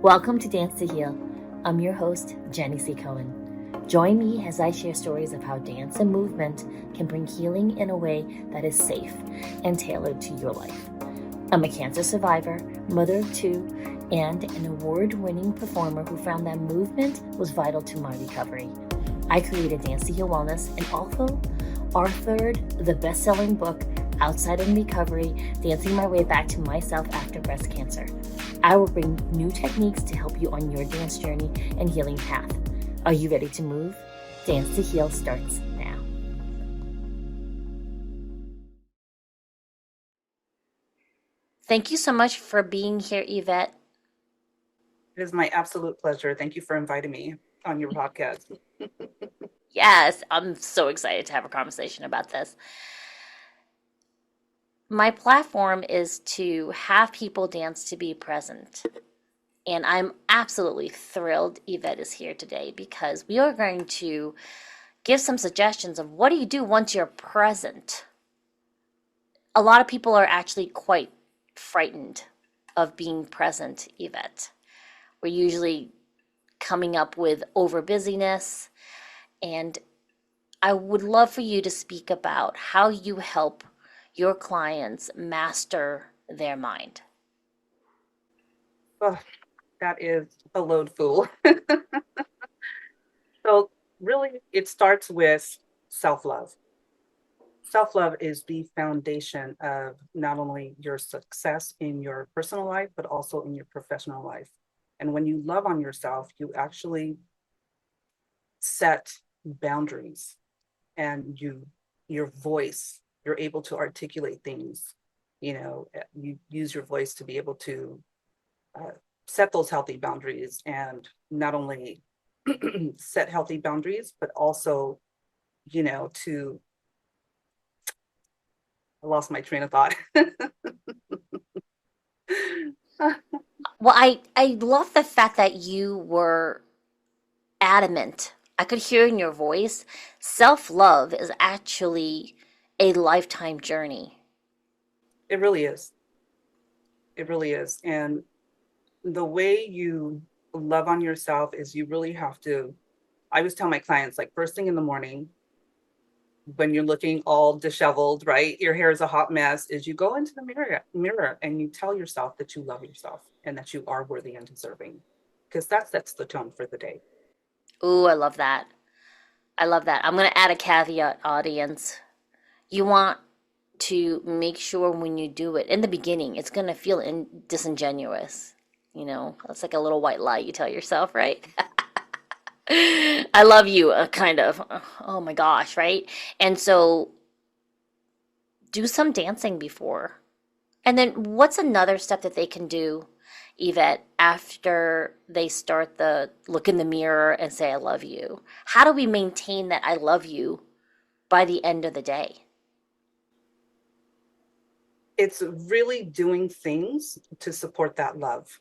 Welcome to Dance to Heal. I'm your host, Jenny C. Cohen. Join me as I share stories of how dance and movement can bring healing in a way that is safe and tailored to your life. I'm a cancer survivor, mother of two, and an award-winning performer who found that movement was vital to my recovery. I created Dance to Heal Wellness and also authored the best-selling book, Outside of Recovery, Dancing My Way Back to Myself After Breast Cancer. I will bring new techniques to help you on your dance journey and healing path. Are you ready to move? Dance to Heal starts now. Thank you so much for being here, Yvette. It is my absolute pleasure. Thank you for inviting me on your podcast. Yes, I'm so excited to have a conversation about this. My platform is to have people dance to be present. And I'm absolutely thrilled Yvette is here today because we are going to give some suggestions of what do you do once you're present. A lot of people are actually quite frightened of being present, Yvette. We're usually coming up with over busyness, and I would love for you to speak about how you help your clients master their mind. Oh, that is a load fool. So really, it starts with self-love. Self-love is the foundation of not only your success in your personal life, but also in your professional life. And when you love on yourself, you actually set boundaries and your voice, you're able to articulate things. You use your voice to be able to uh, set those healthy boundaries, and not only set healthy boundaries, but also, to, I lost my train of thought. Well, I love the fact that you were adamant. I could hear in your voice. Self love is actually a lifetime journey. It really is. It really is. And the way you love on yourself is you really have to, I always tell my clients, like first thing in the morning, when you're looking all disheveled, right? Your hair is a hot mess, is you go into the mirror and you tell yourself that you love yourself and that you are worthy and deserving, because that sets the tone for the day. Ooh, I love that. I love that. I'm going to add a caveat, audience. You want to make sure when you do it in the beginning, it's going to feel disingenuous. You know, it's like a little white lie you tell yourself, right? I love you, kind of. Oh my gosh, right? And so do some dancing before. And then what's another step that they can do, Yvette, after they start the look in the mirror and say, I love you? How do we maintain that I love you by the end of the day? It's really doing things to support that love.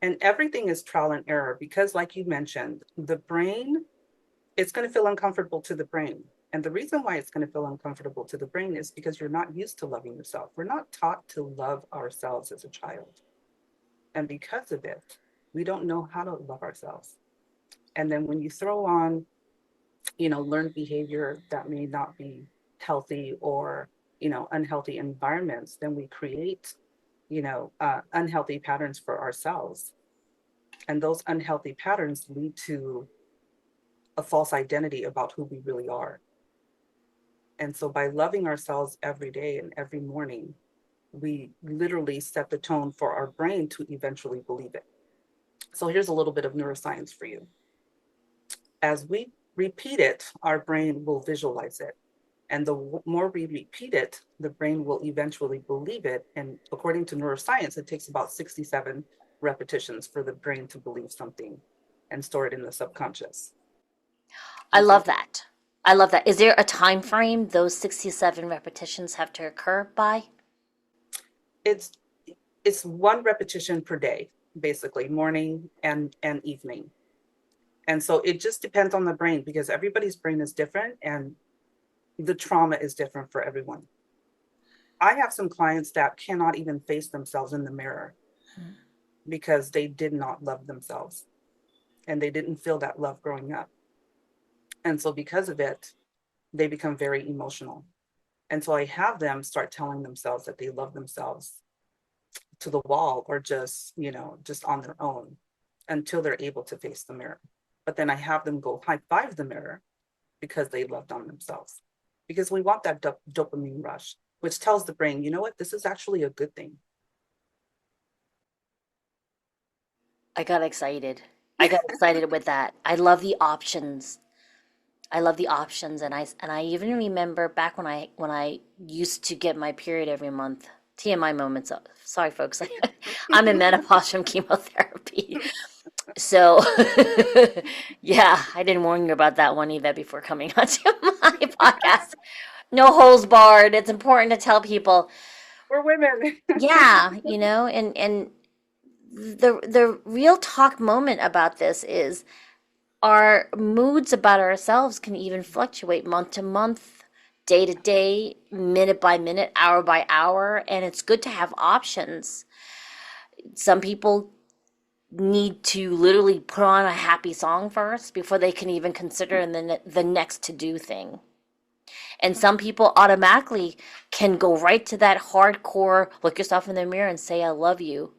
And everything is trial and error, because like you mentioned, the brain, it's going to feel uncomfortable to the brain. And the reason why it's going to feel uncomfortable to the brain is because you're not used to loving yourself. We're not taught to love ourselves as a child. And because of it, we don't know how to love ourselves. And then when you throw on, learned behavior that may not be healthy, or, unhealthy environments, then we create, unhealthy patterns for ourselves. And those unhealthy patterns lead to a false identity about who we really are. And so by loving ourselves every day and every morning, we literally set the tone for our brain to eventually believe it. So here's a little bit of neuroscience for you. As we repeat it, our brain will visualize it. And the more we repeat it, the brain will eventually believe it. And according to neuroscience, it takes about 67 repetitions for the brain to believe something and store it in the subconscious. I And love so that. I love that. Is there a time frame those 67 repetitions have to occur by? it's it's one repetition per day, basically, morning and evening. And so it just depends on the brain, because everybody's brain is different and the trauma is different for everyone. I have some clients that cannot even face themselves in the mirror. because they did not love themselves and they didn't feel that love growing up. And so because of it, they become very emotional. And so I have them start telling themselves that they love themselves to the wall, or just, just on their own, until they're able to face the mirror. But then I have them go high five the mirror because they loved on themselves. Because we want that dopamine rush, which tells the brain, you know what, this is actually a good thing. I got excited. I got excited with that. I love the options. I love the options, and I even remember back when I used to get my period every month. TMI moments. Sorry, folks. I'm in menopause from chemotherapy. So, yeah, I didn't warn you about that one, Yvette, before coming onto my podcast. No holes barred. It's important to tell people. We're women. Yeah, and the real talk moment about this is our moods about ourselves can even fluctuate month to month, day to day, minute by minute, hour by hour, and it's good to have options. Some people need to literally put on a happy song first before they can even consider the next to do thing. And some people automatically can go right to that hardcore look yourself in the mirror and say I love you.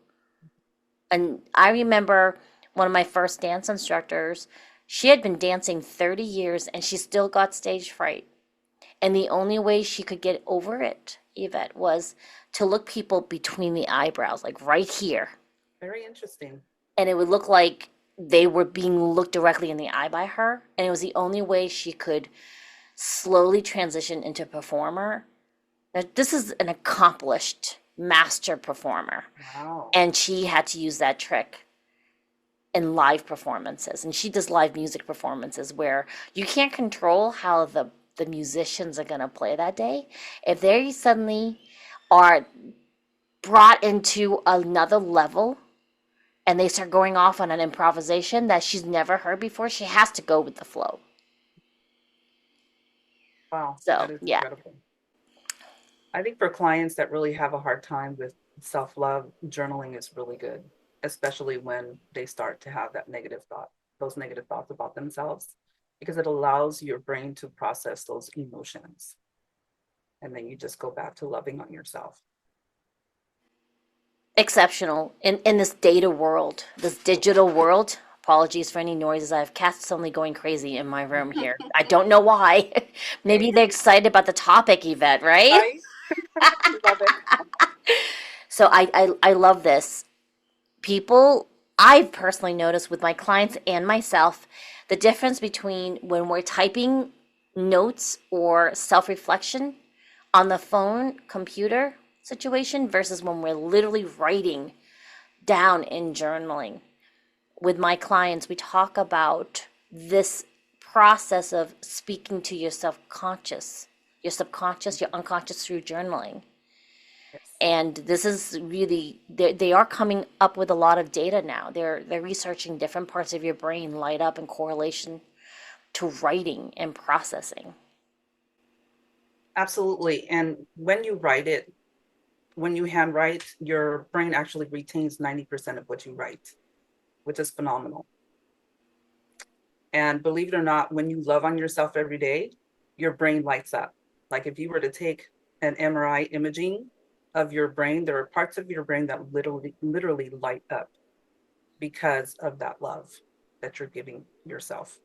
And I remember one of my first dance instructors, she had been dancing 30 years and she still got stage fright. And the only way she could get over it, Yvette, was to look people between the eyebrows, like right here. Very interesting. And it would look like they were being looked directly in the eye by her. And it was the only way she could slowly transition into performer. Now, this is an accomplished master performer. Wow. And she had to use that trick in live performances. And she does live music performances where you can't control how the musicians are going to play that day. If they suddenly are brought into another level and they start going off on an improvisation that she's never heard before, she has to go with the flow. Wow, So, that is yeah. incredible. I think for clients that really have a hard time with self-love, journaling is really good, especially when they start to have those negative thoughts about themselves, because it allows your brain to process those emotions. And then you just go back to loving on yourself. Exceptional in this data world, this digital world. Apologies for any noises. I have cats suddenly going crazy in my room here. I don't know why. Maybe Hey, they're excited about the topic, Yvette, right? right? Love it. So I love this. People, I've personally noticed with my clients and myself, the difference between when we're typing notes or self reflection on the phone, computer situation versus when we're literally writing down in journaling. With my clients, we talk about this process of speaking to your subconscious, your unconscious through journaling. Yes. And this is really, they are coming up with a lot of data now. They're researching different parts of your brain light up in correlation to writing and processing. Absolutely. And when you handwrite, your brain actually retains 90% of what you write, which is phenomenal. And believe it or not, when you love on yourself every day, your brain lights up. Like if you were to take an MRI imaging of your brain, there are parts of your brain that literally light up because of that love that you're giving yourself.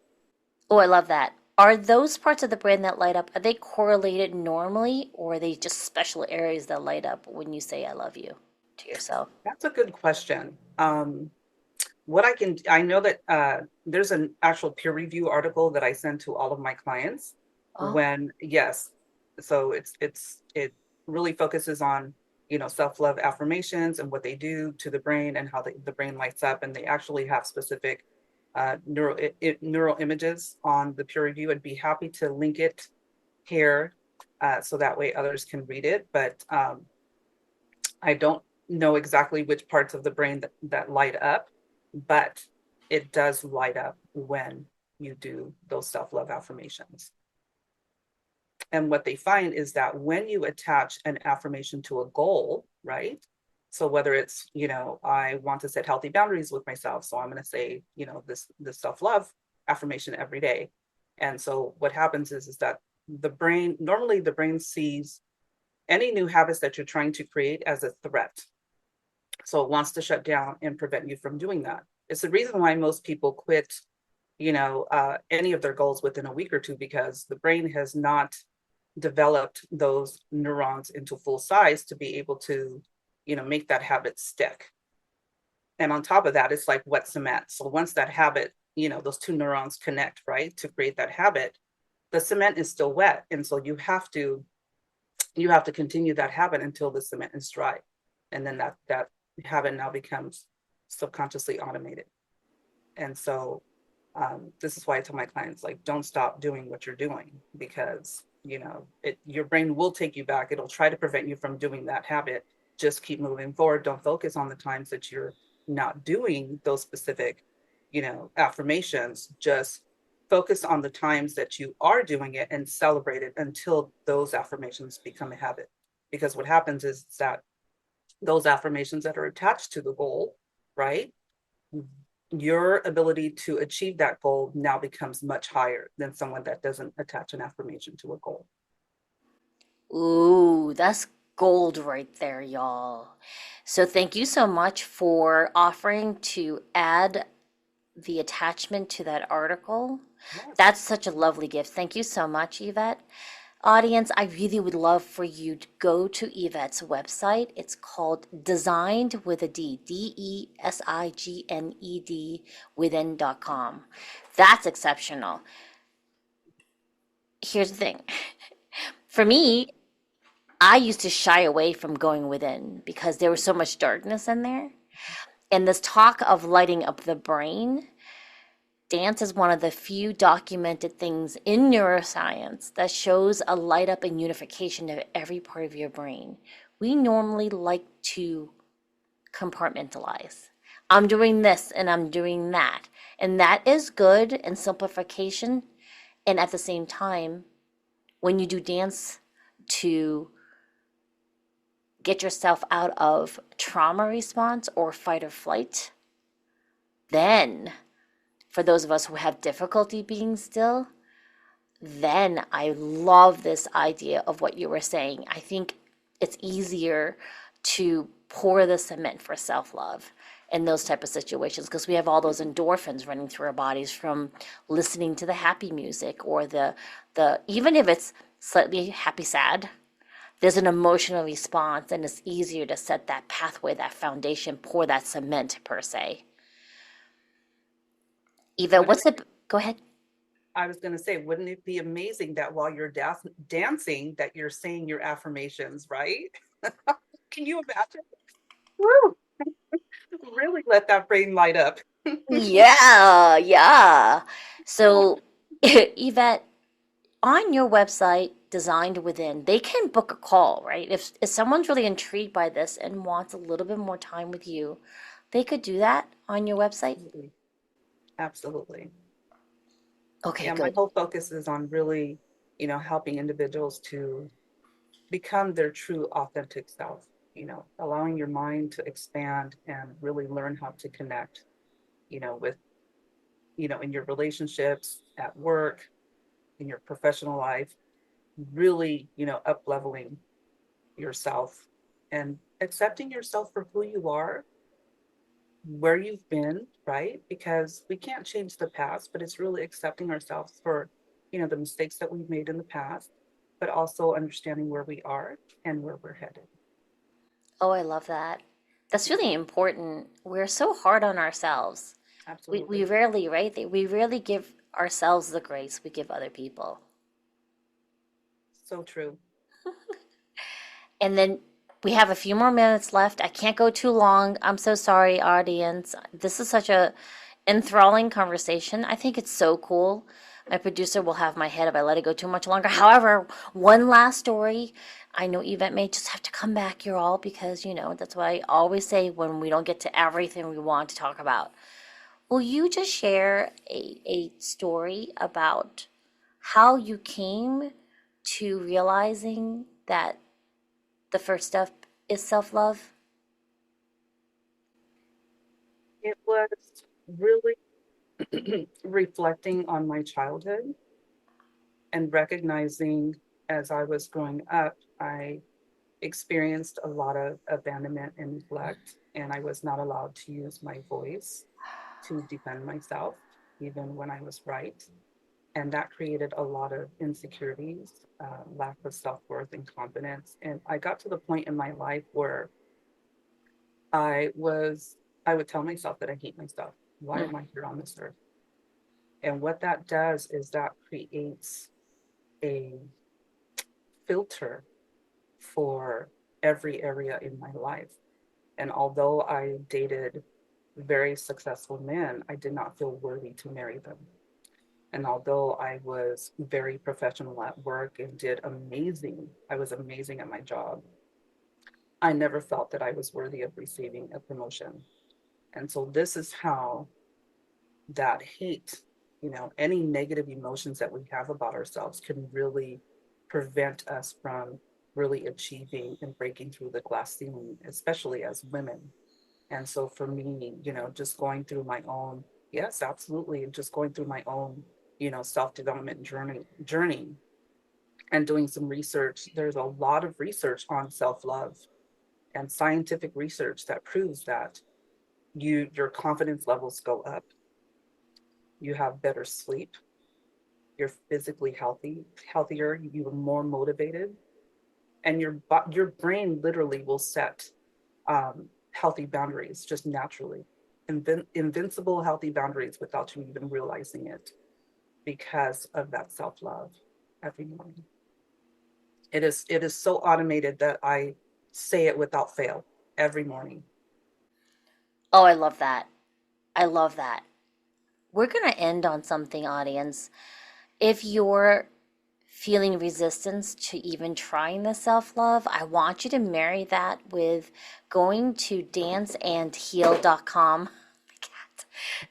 Oh, I love that. Are those parts of the brain that light up, are they correlated normally, or are they just special areas that light up when you say I love you to yourself? That's a good question. I know that there's an actual peer review article that I send to all of my clients Oh, yes. So it really focuses on, self-love affirmations and what they do to the brain and how the brain lights up. And they actually have specific neural images on the peer review. I'd be happy to link it here so that way others can read it. But I don't know exactly which parts of the brain that light up, but it does light up when you do those self-love affirmations. And what they find is that when you attach an affirmation to a goal, right? So whether it's, I want to set healthy boundaries with myself. So I'm going to say, this self-love affirmation every day. And so what happens is that normally the brain sees any new habits that you're trying to create as a threat. So it wants to shut down and prevent you from doing that. It's the reason why most people quit, any of their goals within a week or two, because the brain has not developed those neurons into full size to be able to, make that habit stick. And on top of that, it's like wet cement. So once that habit, those two neurons connect, right, to create that habit, the cement is still wet. And so you have to continue that habit until the cement is dry. And then that habit now becomes subconsciously automated. And so this is why I tell my clients, like, don't stop doing what you're doing, because your brain will take you back. It'll try to prevent you from doing that habit. Just keep moving forward. Don't focus on the times that you're not doing those specific affirmations. Just focus on the times that you are doing it and celebrate it until those affirmations become a habit. Because what happens is that those affirmations that are attached to the goal, right, your ability to achieve that goal now becomes much higher than someone that doesn't attach an affirmation to a goal. Ooh, that's gold right there, y'all. So thank you so much for offering to add the attachment to that article. Yes. That's such a lovely gift. Thank you so much, Yvette. Audience, I really would love for you to go to Yvette's website. It's called Designed with a D, DESIGNED within.com. That's exceptional. Here's the thing. For me, I used to shy away from going within because there was so much darkness in there. And this talk of lighting up the brain, dance is one of the few documented things in neuroscience that shows a light up and unification of every part of your brain. We normally like to compartmentalize. I'm doing this and I'm doing that. And that is good and simplification. And at the same time, when you do dance to get yourself out of trauma response or fight or flight, then for those of us who have difficulty being still, then I love this idea of what you were saying. I think it's easier to pour the cement for self-love in those type of situations because we have all those endorphins running through our bodies from listening to the happy music or the even if it's slightly happy sad, there's an emotional response and it's easier to set that pathway, that foundation, pour that cement per se. Eva, Wouldn't what's the, go ahead. I was going to say, wouldn't it be amazing that while you're dancing, that you're saying your affirmations, right? Can you imagine? Woo! Really let that brain light up. Yeah, yeah. So, Yvette, on your website, Designed Within, they can book a call, right? If someone's really intrigued by this and wants a little bit more time with you, they could do that on your website. Absolutely. Absolutely. Okay, Yeah, my good. whole focus is on really, helping individuals to become their true authentic self, allowing your mind to expand and really learn how to connect, with, in your relationships, at work, in your professional life, really, up leveling yourself and accepting yourself for who you are, where you've been, right? Because we can't change the past, but it's really accepting ourselves for, the mistakes that we've made in the past, but also understanding where we are and where we're headed. Oh, I love that. That's really important. We're so hard on ourselves. We Absolutely. rarely, right? We rarely give ourselves the grace we give other people. So true. And then we have a few more minutes left. I can't go too long. I'm so sorry, audience. This is such a enthralling conversation. I think it's so cool. My producer will have my head if I let it go too much longer. However, one last story. I know Yvette may just have to come back, you all, because, that's what I always say when we don't get to everything we want to talk about. Will you just share a story about how you came to realizing that the first step is self love? It was really reflecting on my childhood and recognizing as I was growing up, I experienced a lot of abandonment and neglect, and I was not allowed to use my voice to defend myself, even when I was right. And that created a lot of insecurities, lack of self worth and confidence. And I got to the point in my life where I was, I would tell myself that I hate myself. Why Mm. am I here on this earth? And what that does is that creates a filter for every area in my life. And although I dated very successful men, I did not feel worthy to marry them. And although I was very professional at work and did amazing, I was amazing at my job, I never felt that I was worthy of receiving a promotion. And so this is how that hate, any negative emotions that we have about ourselves can really prevent us from really achieving and breaking through the glass ceiling, especially as women. And so for me, just going through my own, yes, absolutely, and just going through my own, self-development journey and doing some research. There's a lot of research on self-love and scientific research that proves that your confidence levels go up, you have better sleep, you're physically healthier, you're more motivated, and your brain literally will set healthy boundaries just naturally, invincible healthy boundaries without you even realizing it, because of that self-love every morning. It is so automated that I say it without fail every morning. Oh, I love that. I love that. We're going to end on something, audience. If you're feeling resistance to even trying the self love, I want you to marry that with going to danceandheal.com.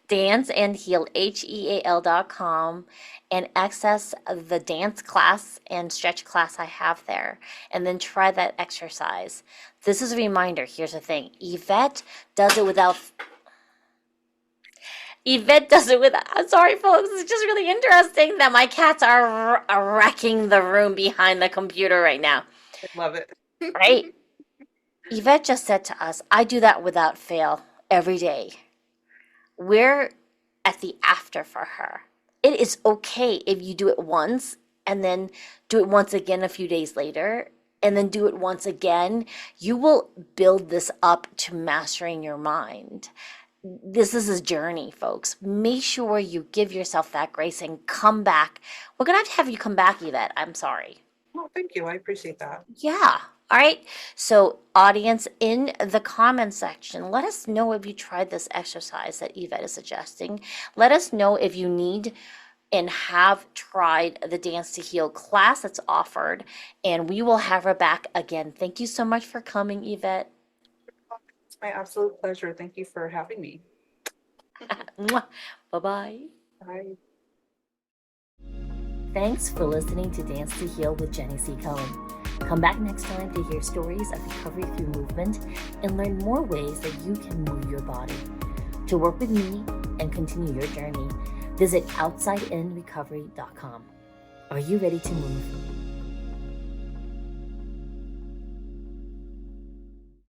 Danceandheal, HEAL.com, and access the dance class and stretch class I have there, and then try that exercise. This is a reminder. Here's the thing. does it without Yvette does it with. I'm sorry, folks. It's just really interesting that my cats are wrecking the room behind the computer right now. I love it. Right? Yvette just said to us, I do that without fail every day. We're at the after for her. It is okay if you do it once and then do it once again a few days later and then do it once again. You will build this up to mastering your mind. This is a journey, folks. Make sure you give yourself that grace and come back. We're going to have you come back, Yvette. I'm sorry. Oh, thank you. I appreciate that. Yeah. All right. So, audience, in the comment section, let us know if you tried this exercise that Yvette is suggesting. Let us know if you need and have tried the Dance to Heal class that's offered, and we will have her back again. Thank you so much for coming, Yvette. It's my absolute pleasure. Thank you for having me. Bye-bye. Bye. Thanks for listening to Dance to Heal with Jenny C. Cohen. Come back next time to hear stories of recovery through movement and learn more ways that you can move your body. To work with me and continue your journey, visit outsideinrecovery.com. Are you ready to move?